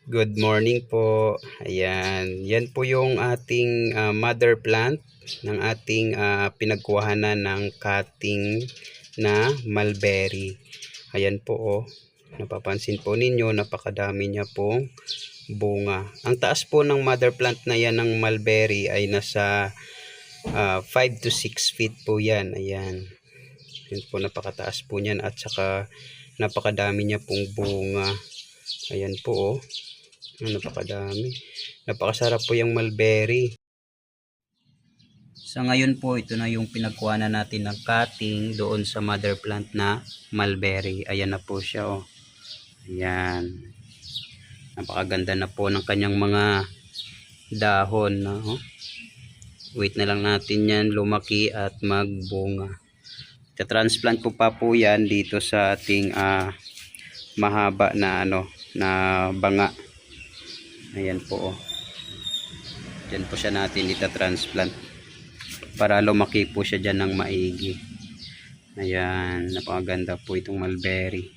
Good morning po. Ayan, yan po yung ating mother plant ng ating pinagkuhanan ng cutting na mulberry. Ayan po oh. Napapansin po ninyo, napakadami niya pong bunga. Ang taas po ng mother plant na yan ng mulberry ay nasa 5 to 6 feet po yan. Ayan. Yan po, napakataas po niyan at saka napakadami niya pong bunga. Ayan po oh. Napakadami. Napakasarap po yung mulberry. Sa ngayon po, ito na yung pinagkuha na natin ng cutting doon sa mother plant na mulberry. Ayan na po siya oh. Ayan. Napakaganda na po ng kanyang mga dahon na oh. Wait na lang natin yan lumaki at magbunga. Transplant ko pa po yan dito sa ating mahaba na na banga. Ayan po oh. Diyan po siya natin transplant para lumaki po siya dyan ng maigi. Ayan, napakaganda po itong mulberry.